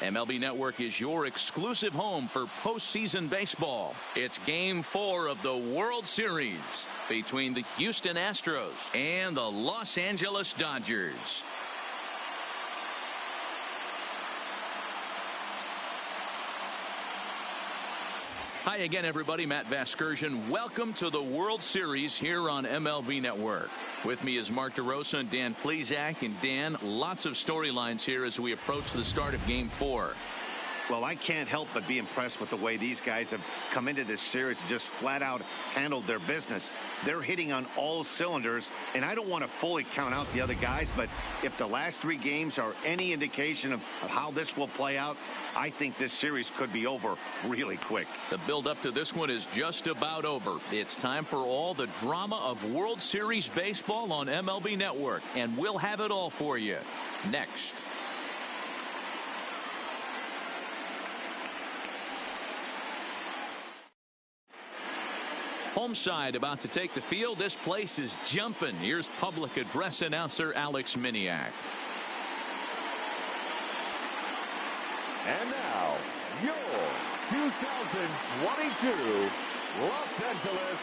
MLB Network is your exclusive home for postseason baseball. It's Game 4 of the World Series between the Houston Astros and the Los Angeles Dodgers. Hi again, everybody. Matt Vasgersian. Welcome to the World Series here on MLB Network. With me is Mark DeRosa and Dan Plesac. And Dan, lots of storylines here as we approach the start of Game 4. Well, I can't help but be impressed with the way these guys have come into this series and just flat out handled their business. They're hitting on all cylinders, and I don't want to fully count out the other guys, but if the last 3 games are any indication of how this will play out, I think this series could be over really quick. The build-up to this one is just about over. It's time for all the drama of World Series baseball on MLB Network, and we'll have it all for you next. Home side about to take the field. This place is jumping. Here's public address announcer Alex Miniak. And now, your 2022 Los Angeles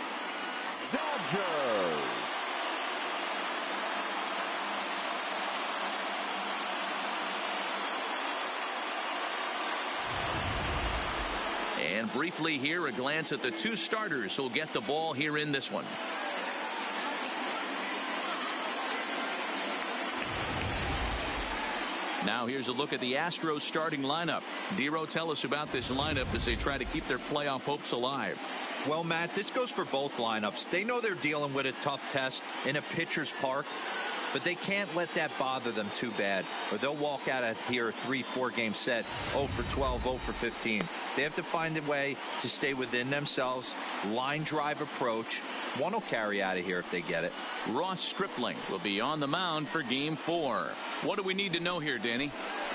Dodgers. And briefly here, a glance at the 2 starters who'll get the ball here in this one. Now here's a look at the Astros starting lineup. Dero, tell us about this lineup as they try to keep their playoff hopes alive. Well, Matt, this goes for both lineups. They know they're dealing with a tough test in a pitcher's park, but they can't let that bother them too bad, or they'll walk out of here a 3-4 game set, 0 for 12, 0 for 15. They have to find a way to stay within themselves, line drive approach. One will carry out of here if they get it. Ross Stripling will be on the mound for Game 4. What do we need to know here, Danny?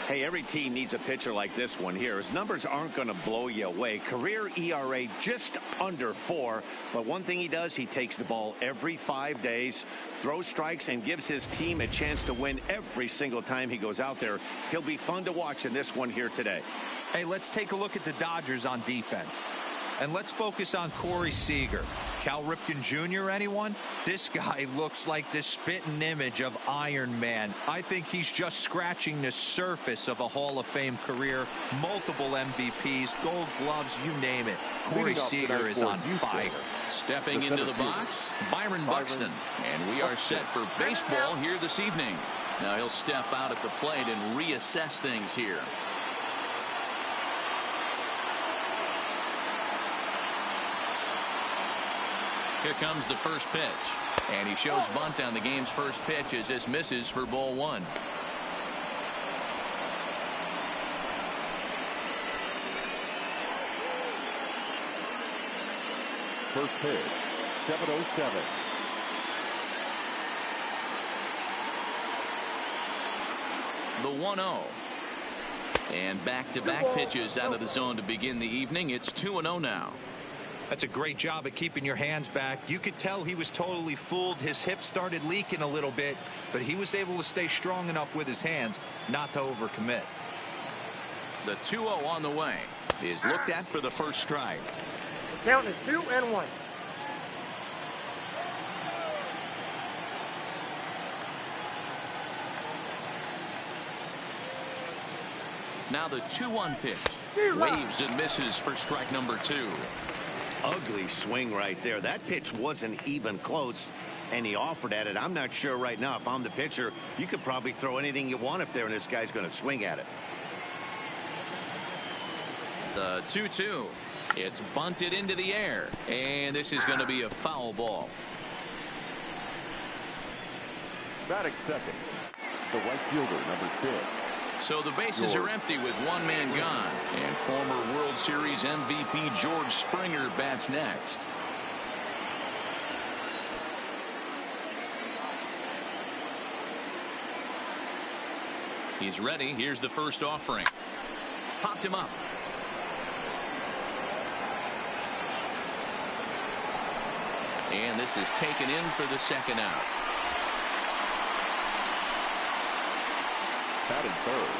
Hey, every team needs a pitcher like this one here. His numbers aren't going to blow you away. Career ERA just under 4. But one thing he does, he takes the ball every 5 days, throws strikes, and gives his team a chance to win every single time he goes out there. He'll be fun to watch in this one here today. Hey, let's take a look at the Dodgers on defense. And let's focus on Corey Seager. Cal Ripken Jr., anyone? This guy looks like the spitting image of Iron Man. I think he's just scratching the surface of a Hall of Fame career. Multiple MVPs, Gold Gloves, you name it. Corey Seager is on fire. Stepping into the box, Byron Buxton. And we are set for baseball here this evening. Now he'll step out at the plate and reassess things here. Here comes the first pitch. And he shows bunt on the game's first pitch as this misses for ball 1. First pitch, 7:07. The 1-0. And back-to-back pitches out of the zone to begin the evening. It's 2-0 now. That's a great job of keeping your hands back. You could tell he was totally fooled. His hip started leaking a little bit, but he was able to stay strong enough with his hands not to overcommit. The 2-0 on the way is looked at for the first strike. The count is 2-1. Now the 2-1 pitch. Waves and misses for strike number 2. Ugly swing right there. That pitch wasn't even close, and he offered at it. I'm not sure right now if I'm the pitcher. You could probably throw anything you want up there, and this guy's going to swing at it. The 2-2. It's bunted into the air, and this is going to be a foul ball. Batting second, the right fielder, number 6. So the bases are empty with one man gone, and former World Series MVP George Springer bats next. He's ready. Here's the first offering. Popped him up. And this is taken in for the second out. Batting third,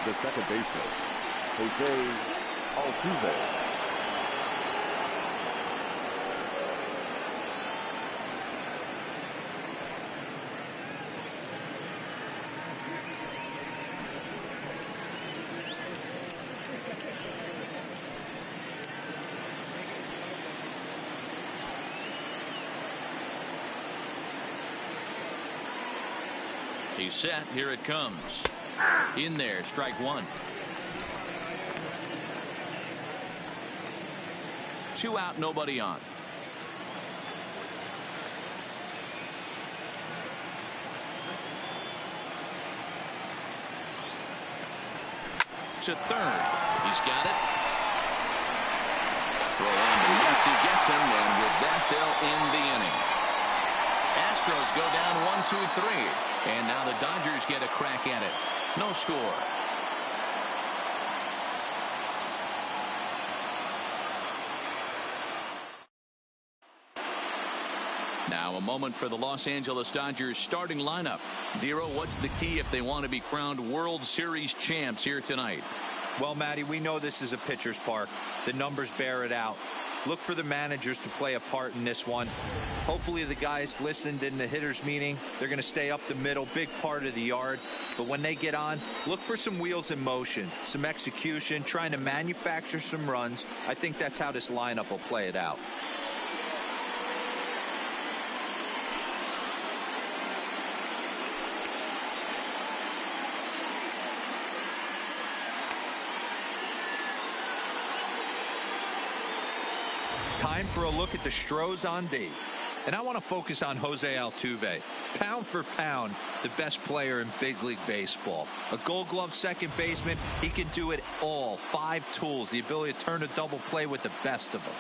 the second baseman, Jose Altuve. He's set. Here it comes. In there, strike one. 2 out, nobody on. To third. He's got it. Throw on to Messi, gets him, and with that, they'll end the inning. Astros go down 1-2-3. And now the Dodgers get a crack at it. No score. Now a moment for the Los Angeles Dodgers starting lineup. Dero, what's the key if they want to be crowned World Series champs here tonight? Well, Matty, we know this is a pitcher's park. The numbers bear it out. Look for the managers to play a part in this one. Hopefully the guys listened in the hitters meeting. They're going to stay up the middle, big part of the yard. But when they get on, look for some wheels in motion, some execution, trying to manufacture some runs. I think that's how this lineup will play it out. Time for a look at the Stros on D. And I want to focus on Jose Altuve. Pound for pound, the best player in big league baseball. A Gold Glove second baseman, he can do it all. 5 tools, the ability to turn a double play with the best of them.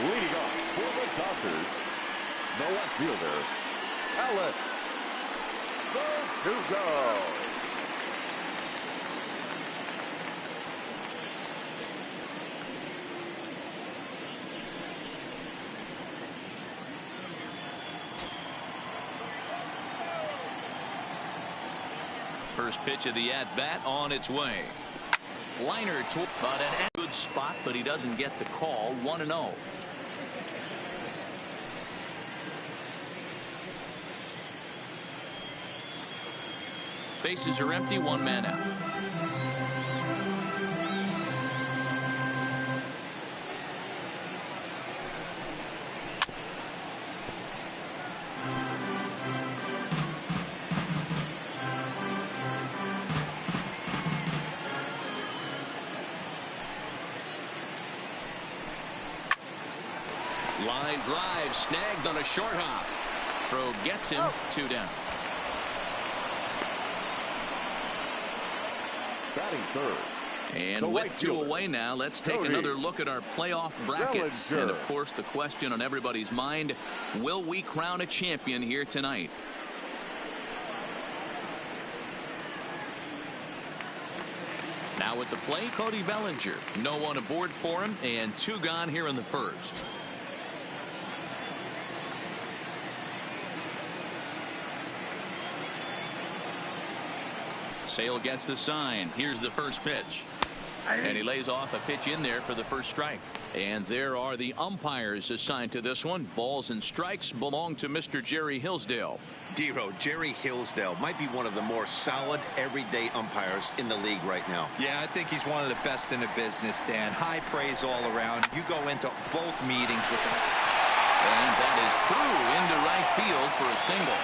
Leading off for the Dodgers, the left fielder, Alex Verdugo. First pitch of the at-bat on its way. Liner to but an good spot, but he doesn't get the call. 1-0. Bases are empty, 1 man out. Line drive snagged on a short hop. Throw gets him. 2 down. Batting third. And with 2 away now, let's take another look at our playoff brackets. And of course, the question on everybody's mind, will we crown a champion here tonight? Now at the plate, Cody Bellinger. No one aboard for him, and 2 gone here in the first. Sale gets the sign. Here's the first pitch. And he lays off a pitch in there for the first strike. And there are the umpires assigned to this one. Balls and strikes belong to Mr. Jerry Hillsdale. Dero, Jerry Hillsdale might be one of the more solid everyday umpires in the league right now. Yeah, I think he's one of the best in the business, Dan. High praise all around. You go into both meetings with him. And that is through into right field for a single.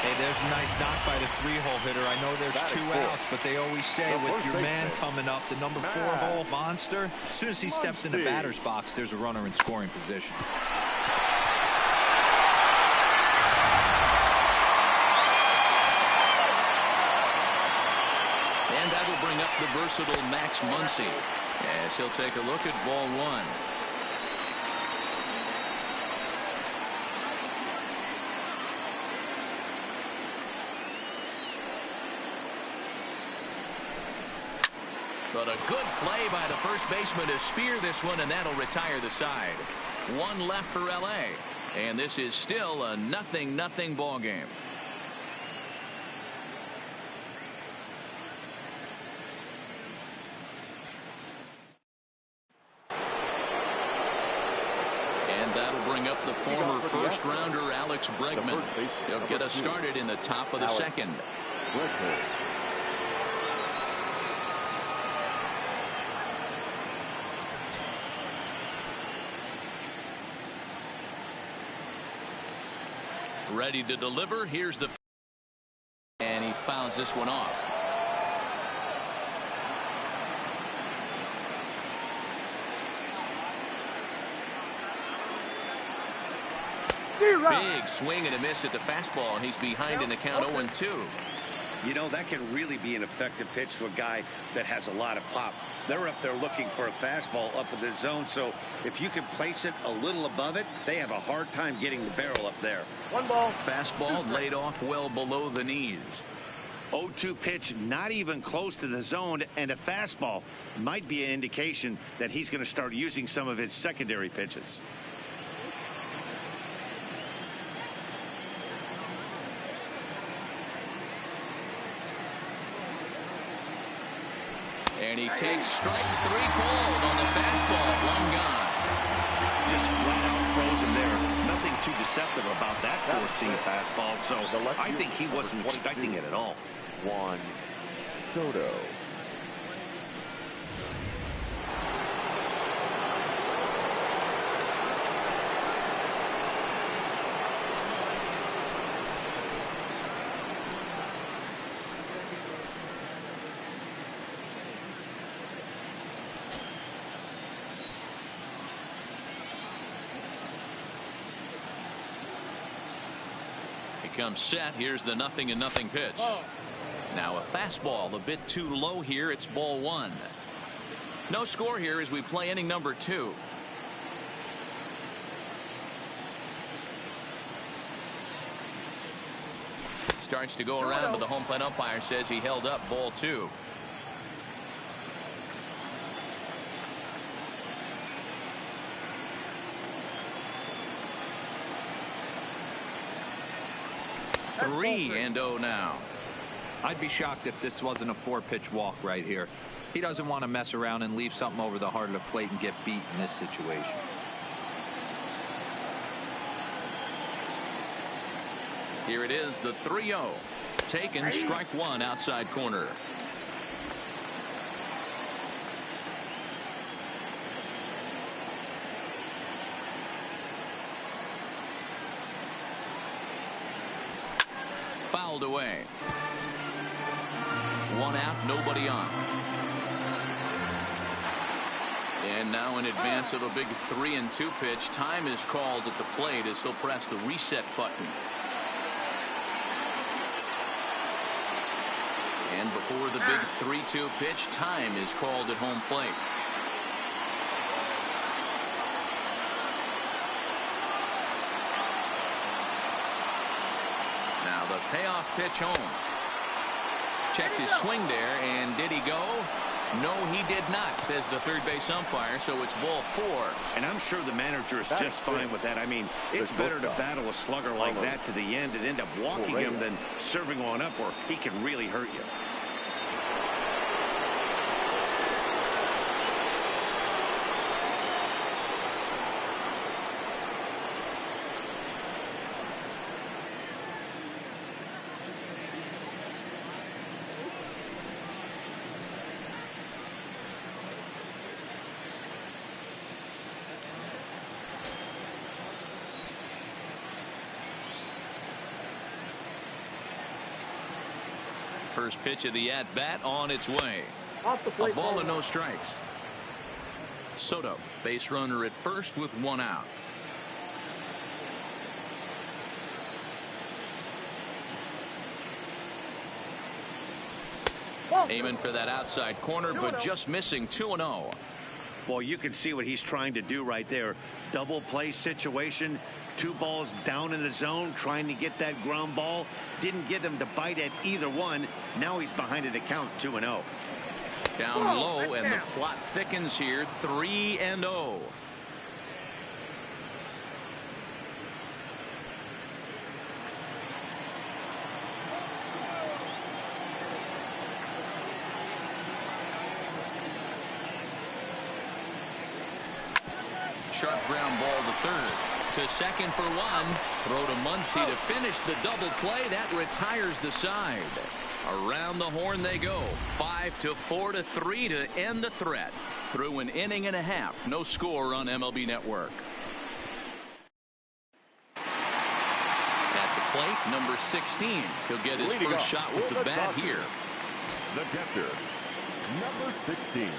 Hey, there's a nice knock by the 3-hole hitter. I know there's 2 outs, but they always say with your man coming up, the number 4-hole monster, as soon as he steps in the batter's box, there's a runner in scoring position. And that will bring up the versatile Max Muncy as he'll take a look at ball 1. But a good play by the first baseman to spear this one, and that'll retire the side. One left for LA, and this is still a 0-0 ball game. And that'll bring up the former first-rounder Alex Bregman. He'll get us started in the top of the second. Ready to deliver. Here's the, and he fouls this one off. Big swing and a miss at the fastball, and he's behind in the count 0-2. You know, that can really be an effective pitch to a guy that has a lot of pop. They're up there looking for a fastball up in the zone, so if you can place it a little above it, they have a hard time getting the barrel up there. One ball. Fastball laid off well below the knees. 0-2 pitch, not even close to the zone, and a fastball might be an indication that he's going to start using some of his secondary pitches. And he takes strike 3 called on the fastball. One gone. Just flat out frozen there. Nothing too deceptive about that four-seam fastball, so I think he wasn't expecting it at all. Juan Soto. Comes set. Here's the 0-0 pitch. Now a fastball a bit too low here. It's ball 1. No score here as we play inning number 2. Starts to go around, but the home plate umpire says he held up ball 2. Three and 0 now. I'd be shocked if this wasn't a 4-pitch walk right here. He doesn't want to mess around and leave something over the heart of the plate and get beat in this situation. Here it is, the 3-0. Taken, strike 1 outside corner. Fouled away. 1 out, nobody on. And now in advance of a big 3-2 pitch, time is called at the plate as he'll press the reset button. And before the big 3-2 pitch, time is called at home plate. Now the payoff pitch home. Checked his swing there, and did he go? No, he did not, says the third base umpire, so it's ball 4. And I'm sure the manager is just fine with that. I mean, it's better to battle a slugger like that to the end and end up walking him than serving one up where he can really hurt you. First pitch of the at-bat on its way. Off the plate, A ball and no strikes. Soto, base runner at first with 1 out. Aiming for that outside corner, but just missing. 2-0. Well, you can see what he's trying to do right there. Double play situation. 2 balls down in the zone, trying to get that ground ball. Didn't get him to bite at either one. Now he's behind in the count, 2-0. Down low, and the plot thickens here. 3-0. Sharp ground ball to third. To second for one. Throw to Muncy to finish the double play. That retires the side. Around the horn they go. 5-4 to 3 to end the threat. Through an inning and a half. No score on MLB Network. At the plate, number 16. He'll get his first shot with the bat here. The catcher, number 16.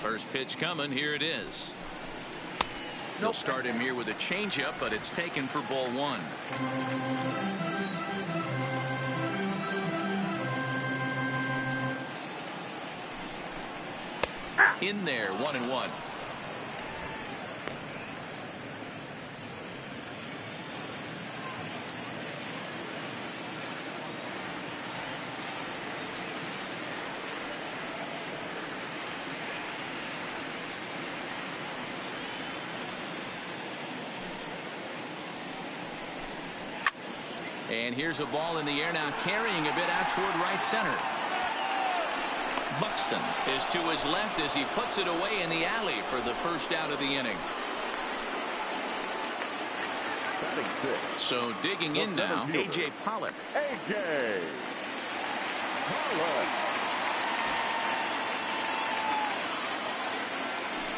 First pitch coming. Here it is. They'll start him here with a changeup, but it's taken for ball one. In there, 1-1. And here's a ball in the air now, carrying a bit out toward right center. Buxton is to his left as he puts it away in the alley for the first out of the inning. So digging in now, A.J. Pollock. A.J. Pollock.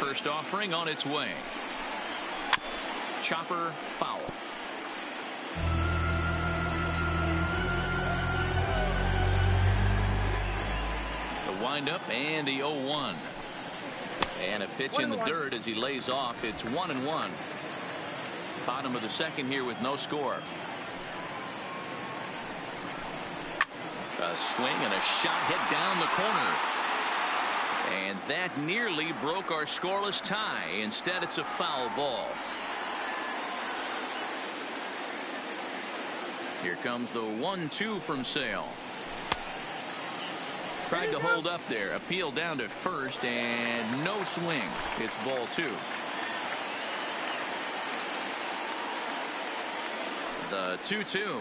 First offering on its way. Chopper foul. Windup and the 0-1. And a pitch in the dirt as he lays off. It's 1-1. Bottom of the second here with no score. A swing and a shot hit down the corner. And that nearly broke our scoreless tie. Instead, it's a foul ball. Here comes the 1-2 from Sale. Tried to hold up there. Appeal down to first, and no swing. It's ball two. The 2-2.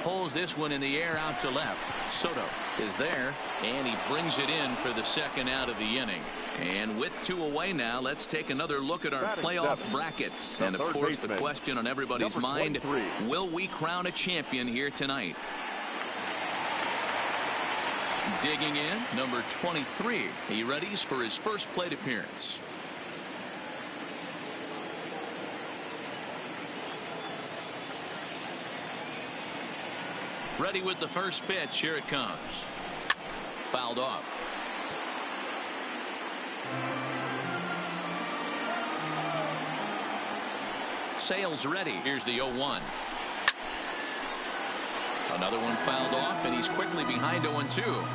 Pulls this one in the air out to left. Soto is there, and he brings it in for the second out of the inning. And with two away now, let's take another look at our playoff brackets. And, of course, the question on everybody's mind, will we crown a champion here tonight? Digging in, number 23. He readies for his first plate appearance. Ready with the first pitch. Here it comes. Fouled off. Sale's ready. Here's the 0-1. Another one fouled off, and he's quickly behind 0-2.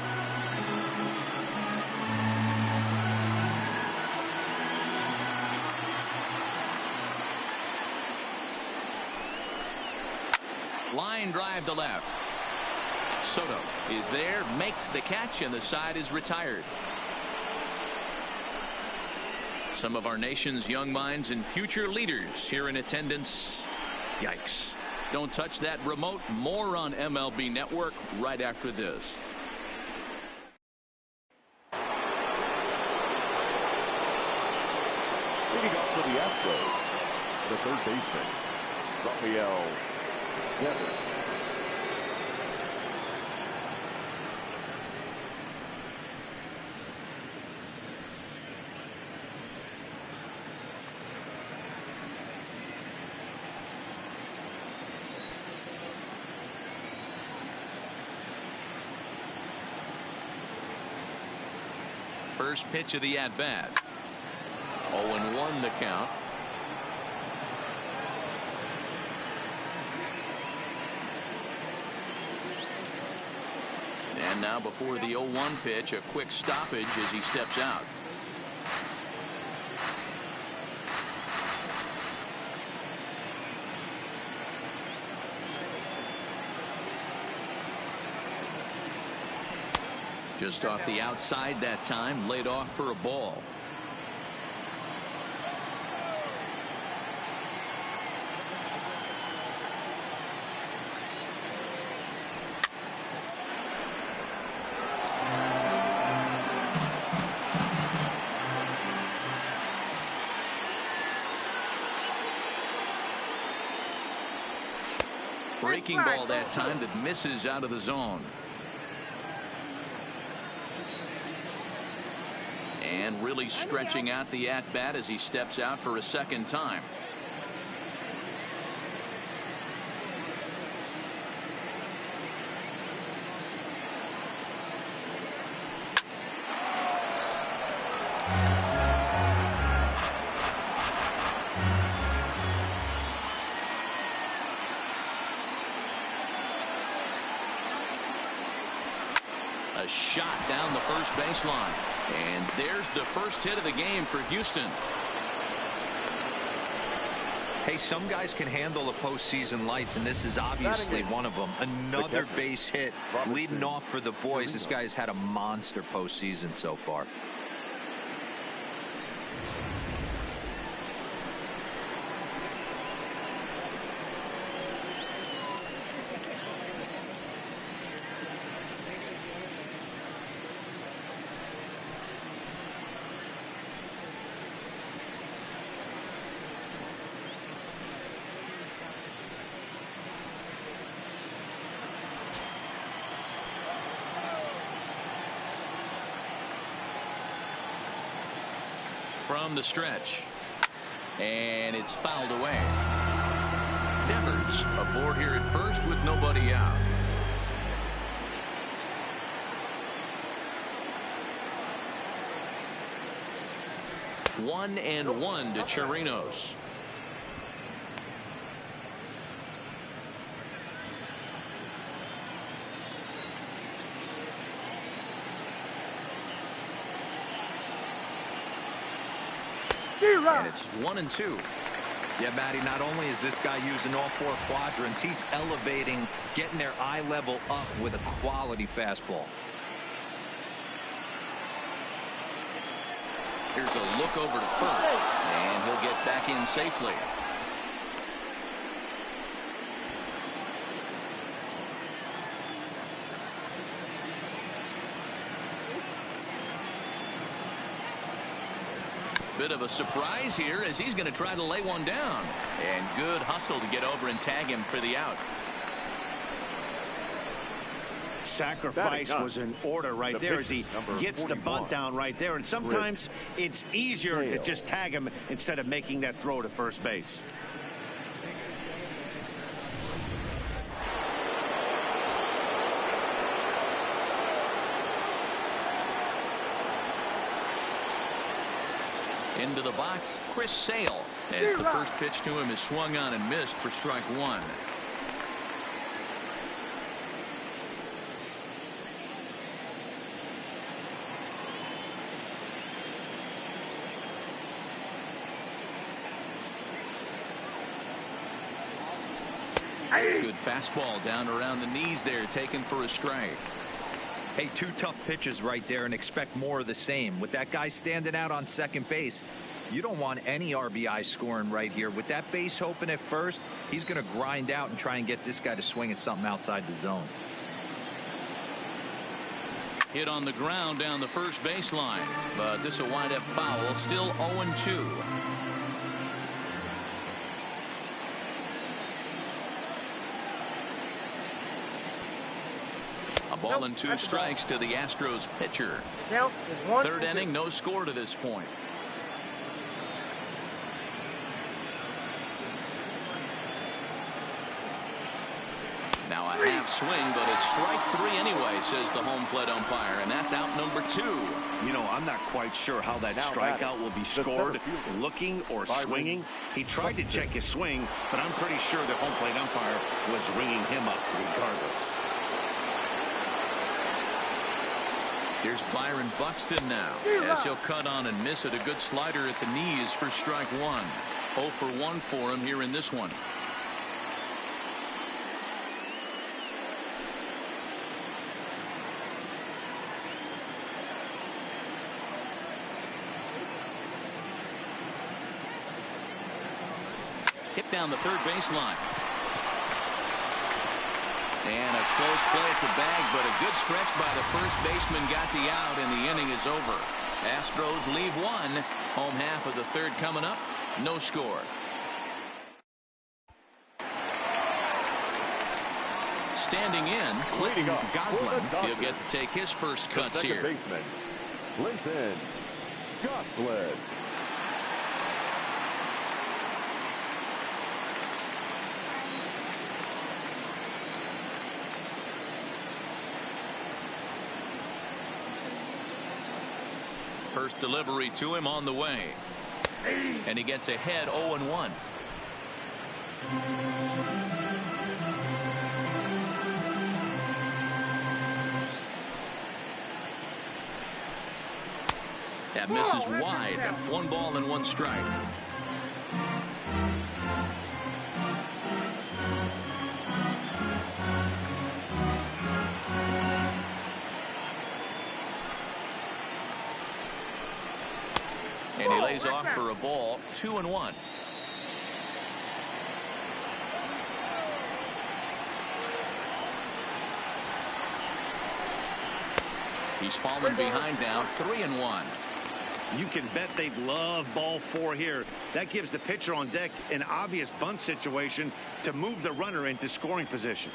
Line drive to left. Soto is there, makes the catch, and the side is retired. Some of our nation's young minds and future leaders here in attendance. Yikes. Don't touch that remote. More on MLB Network right after this. Leading off for the Astros, the third baseman, Rafael Devers. First pitch of the at-bat. 0-1 the count. And now before the 0-1 pitch, a quick stoppage as he steps out. Just off the outside that time, laid off for a ball. Breaking ball that time that misses out of the zone. And really stretching out the at-bat as he steps out for a second time. A shot down the first baseline. And there's the first hit of the game for Houston. Hey, some guys can handle the postseason lights, and this is obviously one of them. Another base hit leading off for the boys. This guy's had a monster postseason so far. From the stretch, and it's fouled away. Devers aboard here at first with nobody out. One and one to Chirinos. And it's 1-2. Yeah, Matty, not only is this guy using all four quadrants, he's elevating, getting their eye level up with a quality fastball. Here's a look over to first, and he'll get back in safely. Bit of a surprise here as he's going to try to lay one down. And good hustle to get over and tag him for the out. Sacrifice was in order right there as he gets the bunt down right there. And sometimes it's easier to just tag him instead of making that throw to first base. Into the box, Chris Sale, as the first pitch to him is swung on and missed for strike one. Good fastball down around the knees there, taken for a strike. Hey, two tough pitches right there, and expect more of the same. With that guy standing out on second base, you don't want any RBI scoring right here. With that base open at first, he's going to grind out and try and get this guy to swing at something outside the zone. Hit on the ground down the first baseline, but this will wind up foul. Still 0-2. A ball and two strikes to the Astros pitcher. Third inning, no score to this point. Now a half swing, but it's strike three anyway, says the home plate umpire, and that's out number two. You know, I'm not quite sure how that strikeout will be scored, looking or swinging. He tried to check his swing, but I'm pretty sure the home plate umpire was ringing him up regardless. Here's Byron Buxton now, as he'll cut on and miss it. A good slider at the knees for strike one. 0 for 1 for him here in this one. Hit down the third baseline. And a close play at the bag, but a good stretch by the first baseman got the out, and the inning is over. Astros leave one. Home half of the third coming up. No score. Standing in, Clinton Goslin. He'll get to take his first cuts here. Baseman, Clinton Goslin. First delivery to him on the way. And he gets ahead 0-1. That misses wide. 1 ball and 1 strike. And he lays off for a ball. 2-1. He's fallen behind now. 3-1. You can bet they'd love ball 4 here. That gives the pitcher on deck an obvious bunt situation to move the runner into scoring position.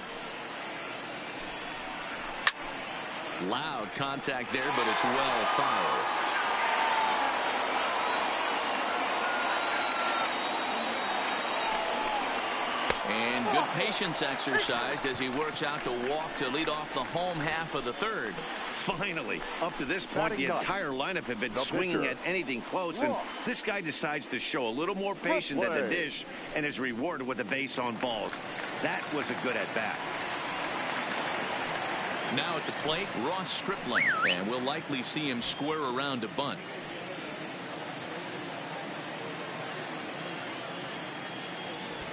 Loud contact there, but it's well fouled. And good patience exercised as he works out the walk to lead off the home half of the third. Finally, up to this point, the entire lineup had been swinging at anything close, and this guy decides to show a little more patience than the dish and is rewarded with a base on balls. That was a good at-bat. Now at the plate, Ross Stripling, and we'll likely see him square around to bunt.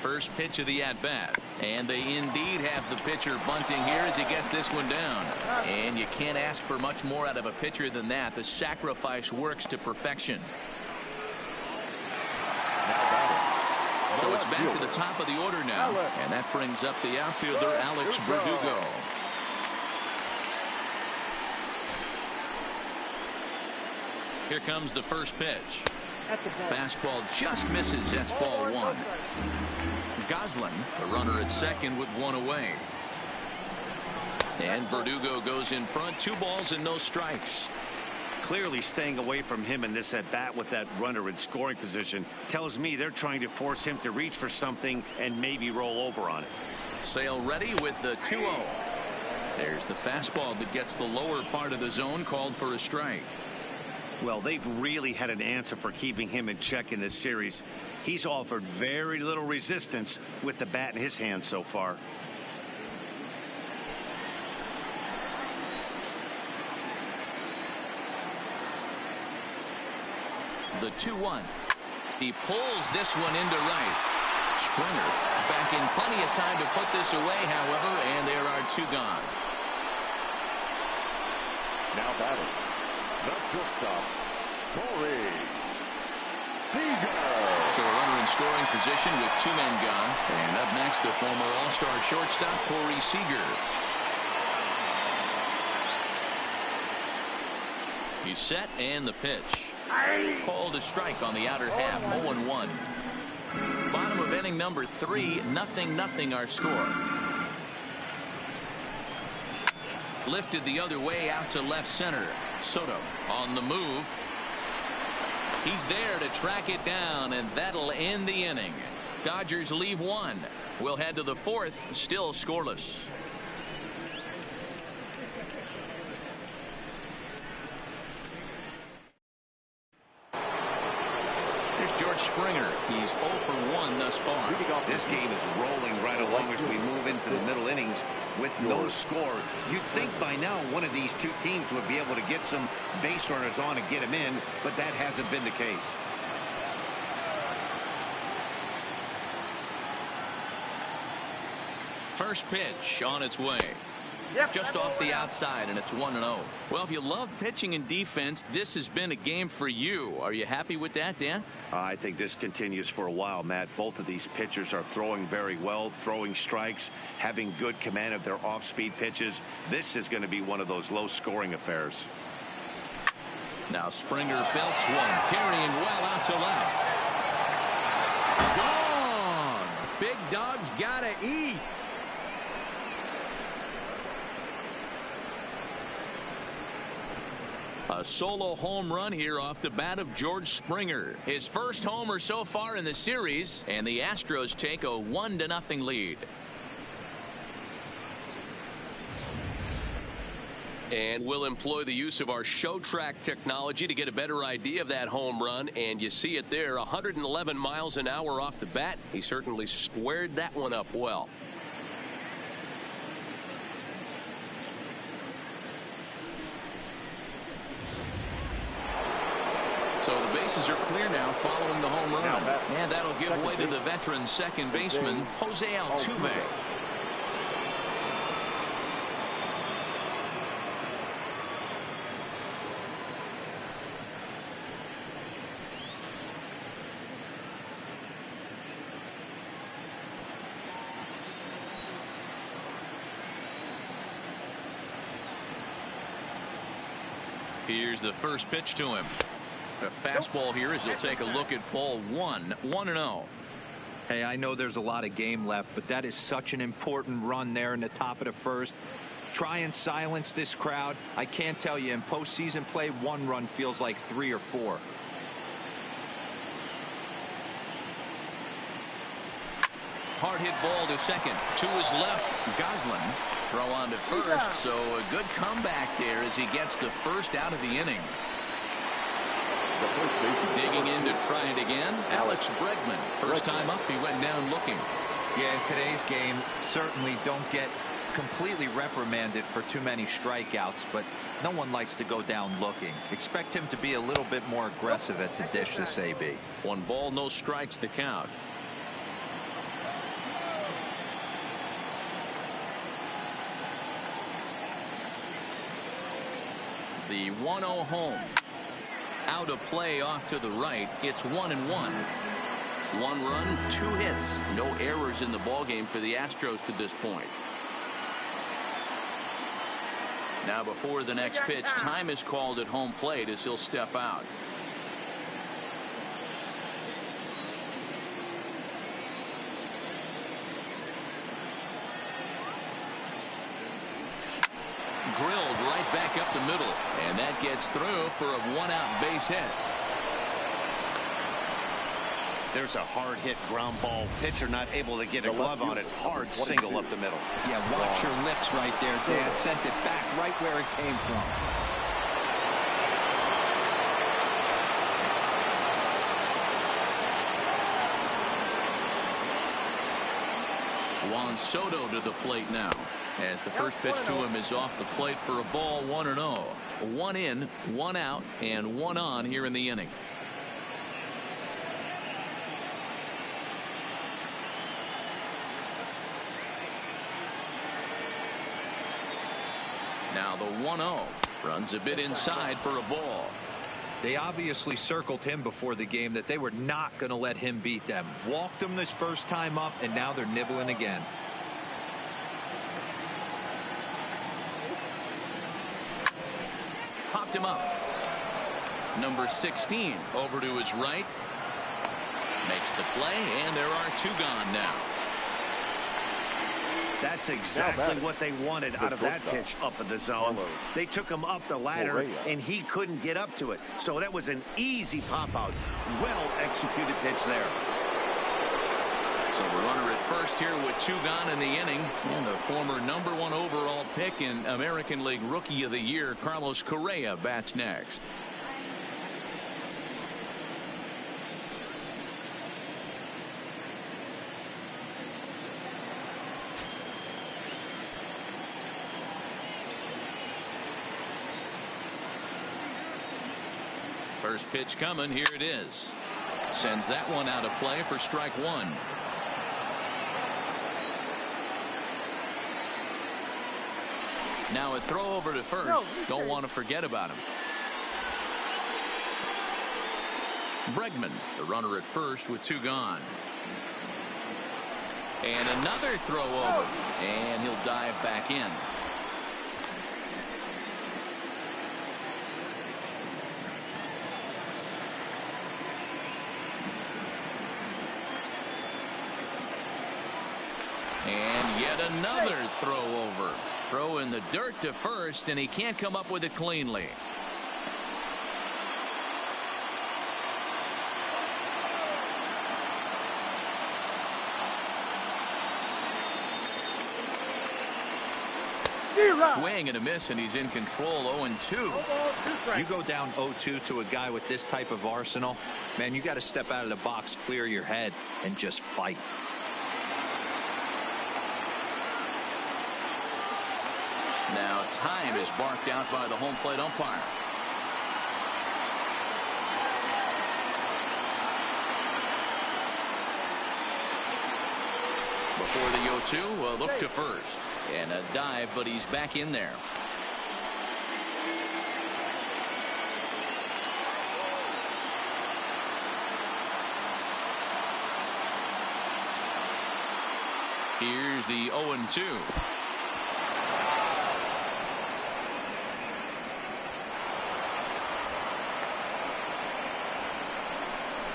First pitch of the at-bat, and they indeed have the pitcher bunting here as he gets this one down. And you can't ask for much more out of a pitcher than that. The sacrifice works to perfection. So it's back to the top of the order now, and that brings up the outfielder Alex Verdugo. Here comes the first pitch. Fastball just misses. That's ball 1. Goslin, the runner at second with 1 away. And Verdugo goes in front. 2 balls and no strikes. Clearly staying away from him in this at-bat with that runner in scoring position tells me they're trying to force him to reach for something and maybe roll over on it. Sale ready with the 2-0. There's the fastball that gets the lower part of the zone, called for a strike. Well, they've really had an answer for keeping him in check in this series. He's offered very little resistance with the bat in his hand so far. The 2-1. He pulls this one into right. Springer back in plenty of time to put this away, however, and there are 2 gone. Now batting, the shortstop, Corey Seager. So a runner in scoring position with 2 men gone. And up next, the former All-Star shortstop, Corey Seager. He's set, and the pitch. Called a strike on the outer half. 0-1. Bottom of inning number 3. 0-0 our score. Lifted the other way out to left center. Soto on the move. He's there to track it down, and that'll end the inning. Dodgers leave 1. We'll head to the 4th, still scoreless. Here's George Springer. He's 0 for 1 thus far. This game is rolling right along as we move into the middle innings with no score. You'd think by now one of these two teams would be able to get some base runners on and get them in, but that hasn't been the case. First pitch on its way. Just off the outside, and it's 1-0. Well, if you love pitching and defense, this has been a game for you. Are you happy with that, Dan? I think this continues for a while, Matt. Both of these pitchers are throwing very well, throwing strikes, having good command of their off-speed pitches. This is going to be one of those low-scoring affairs. Now Springer belts one, carrying well out to left. Gone! Big dog's gotta eat. A solo home run here off the bat of George Springer. His first homer so far in the series, and the Astros take a 1-0 lead. And we'll employ the use of our show track technology to get a better idea of that home run. And you see it there, 111 miles an hour off the bat. He certainly squared that one up well. So the bases are clear now following the home run. And that'll give way to the veteran second baseman, Jose Altuve. Here's the first pitch to him. A fastball here as he'll take a look at ball 1, 1-0. Hey, I know there's a lot of game left, but that is such an important run there in the top of the first. Try and silence this crowd. I can't tell you, in postseason play, one run feels like 3 or 4. Hard hit ball to second. To his left, Goslin. Throw on to first, so a good comeback there as he gets the first out of the inning. Digging in to try it again, Alex Bregman. First time up, he went down looking. Yeah, in today's game, certainly don't get completely reprimanded for too many strikeouts, but no one likes to go down looking. Expect him to be a little bit more aggressive at the dish this AB. 1 ball, no strikes the count. The 1-0 home. Out of play off to the right. It's 1-1. 1 run, 2 hits. No errors in the ballgame for the Astros to this point. Now before the next pitch, time is called at home plate as he'll step out. Drilled right back up the middle, and that gets through for a 1-out base hit. There's a hard hit ground ball. Pitcher not able to get a glove on it. Hard single up the middle. Yeah, watch your lips right there, Dan. Sent it back right where it came from. Juan Soto to the plate now, as the first pitch to him is off the plate for a ball, 1-0. 1 in, 1 out, and 1 on here in the inning. Now the 1-0 runs a bit inside for a ball. They obviously circled him before the game that they were not going to let him beat them. Walked him this first time up, and now they're nibbling again. Popped him up. Number 16 over to his right. Makes the play, and there are 2 gone now. That's exactly what they wanted out of that pitch up in the zone. They took him up the ladder, and he couldn't get up to it. So that was an easy pop-out. Well-executed pitch there. So the runner at first here with 2 gone in the inning. And the former #1 overall pick in American League Rookie of the Year, Carlos Correa, bats next. First pitch coming. Here it is. Sends that one out of play for strike one. Now a throw over to first. Don't want to forget about him. Bregman, the runner at first with two gone. And another throw over. And he'll dive back in. And yet another throw over. Throw in the dirt to first, and he can't come up with it cleanly. Swing and a miss, and he's in control. 0-2. You go down 0-2 to a guy with this type of arsenal, man, you got to step out of the box, clear your head, and just fight. Now time is barked out by the home plate umpire. Before the 0-2, a look to first. And a dive, but he's back in there. Here's the 0-2.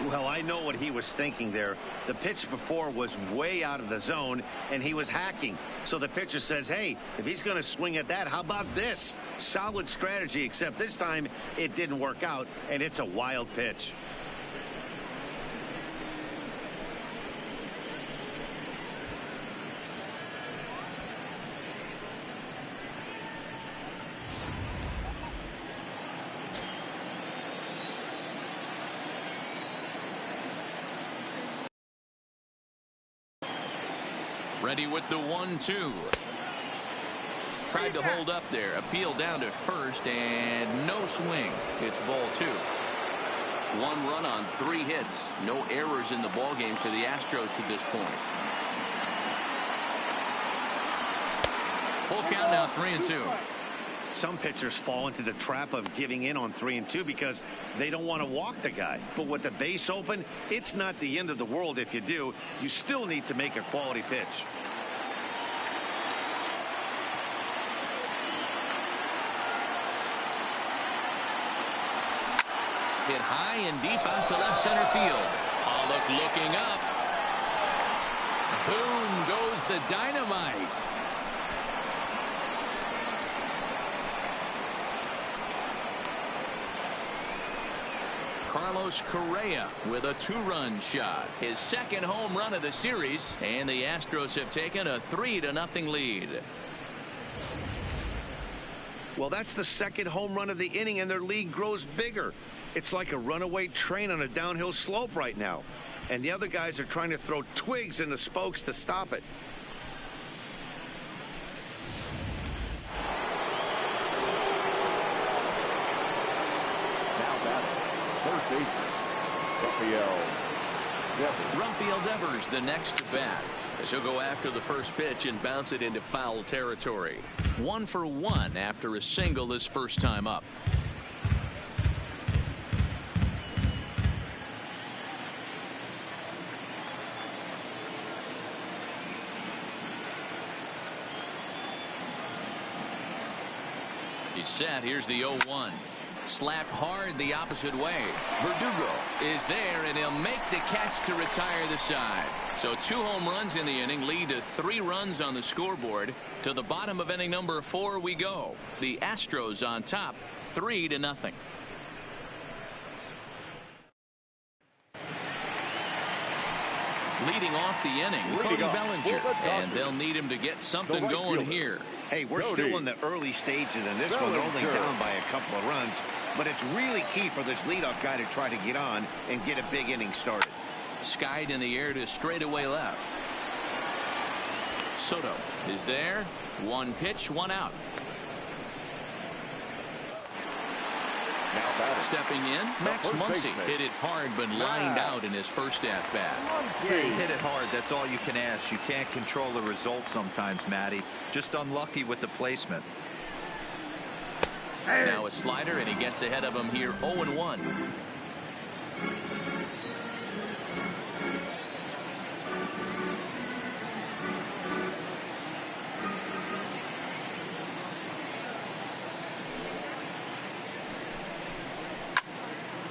Well, I know what he was thinking there. The pitch before was way out of the zone, and he was hacking. So the pitcher says, hey, if he's going to swing at that, how about this? Solid strategy, except this time it didn't work out, and it's a wild pitch. Ready with the 1-2. Tried to hold up there. Appeal down to first, and no swing. It's ball two. One run on 3 hits. No errors in the ballgame for the Astros to this point. Full count now, 3-2. Some pitchers fall into the trap of giving in on 3-2 because they don't want to walk the guy. But with the base open, it's not the end of the world if you do. You still need to make a quality pitch. Hit high and deep out to left center field. Pollock looking up. Boom goes the dynamite. Carlos Correa with a 2-run shot. His second home run of the series, and the Astros have taken a 3-0 lead. Well, that's the second home run of the inning, and their lead grows bigger. It's like a runaway train on a downhill slope right now. And the other guys are trying to throw twigs in the spokes to stop it. Now batting, first baseman, Rafael Devers, the next to bat, as he'll go after the first pitch and bounce it into foul territory. 1 for 1 after a single his first time up. He's set. Here's the 0-1. Slapped hard the opposite way. Verdugo is there, and he'll make the catch to retire the side. So 2 home runs in the inning lead to 3 runs on the scoreboard. To the bottom of inning number 4 we go. The Astros on top, 3-0. Leading off the inning, Cody Bellinger, and they'll need him to get something going here. Hey, we're still in the early stages, and this one only down by a couple of runs. But it's really key for this leadoff guy to try to get on and get a big inning started. Skied in the air to straightaway left. Soto is there. 1 pitch, 1 out. Now batting. Stepping in, Max first Muncy baseman. hit it hard but lined out in his first at-bat. Yeah, he hit it hard. That's all you can ask. You can't control the result sometimes, Matty. Just unlucky with the placement. Now a slider, and he gets ahead of him here 0-1.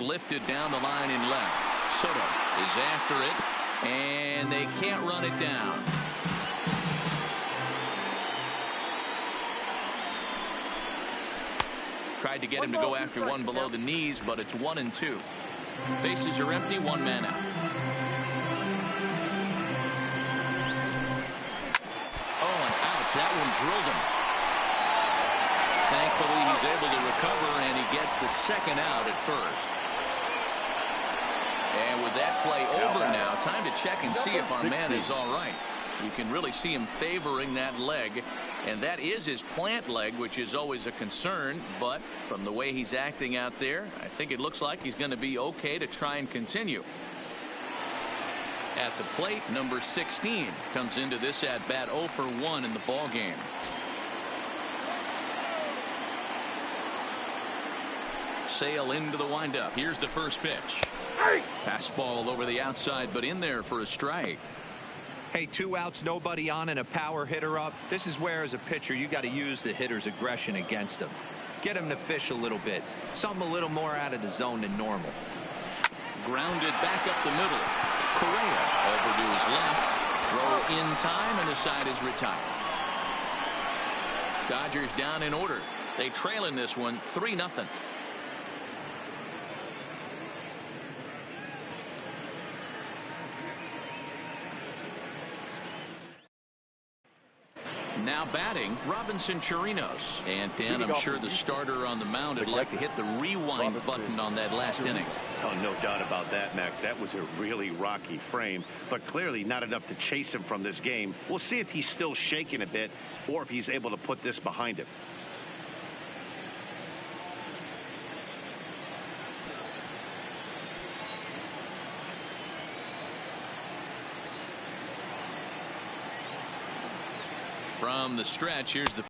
Lifted down the line in left. Soto is after it, and they can't run it down. Tried to get him to go after one below the knees, but it's 1-2. Bases are empty, one man out. Oh, and ouch, that one drilled him. Thankfully, he's able to recover, and he gets the second out at first. And with that play over now, time to check and see if our man is all right. You can really see him favoring that leg, and that is his plant leg, which is always a concern. But from the way he's acting out there, I think it looks like he's going to be okay to try and continue. At the plate, number 16 comes into this at bat 0 for 1 in the ball game. Sale into the windup. Here's the first pitch. Fastball over the outside, but in there for a strike. Hey, 2 outs, nobody on, and a power hitter up. This is where, as a pitcher, you got to use the hitter's aggression against him. Get him to fish a little bit. Something a little more out of the zone than normal. Grounded back up the middle. Correa over to his left. Throw in time, and the side is retired. Dodgers down in order. They trail in this one 3-0. Now batting, Robinson Chirinos. And Dan, I'm sure the starter on the mound would like to hit the rewind button on that last inning. Oh, no doubt about that, Mac. That was a really rocky frame, but clearly not enough to chase him from this game. We'll see if he's still shaking a bit or if he's able to put this behind him. From the stretch, here's the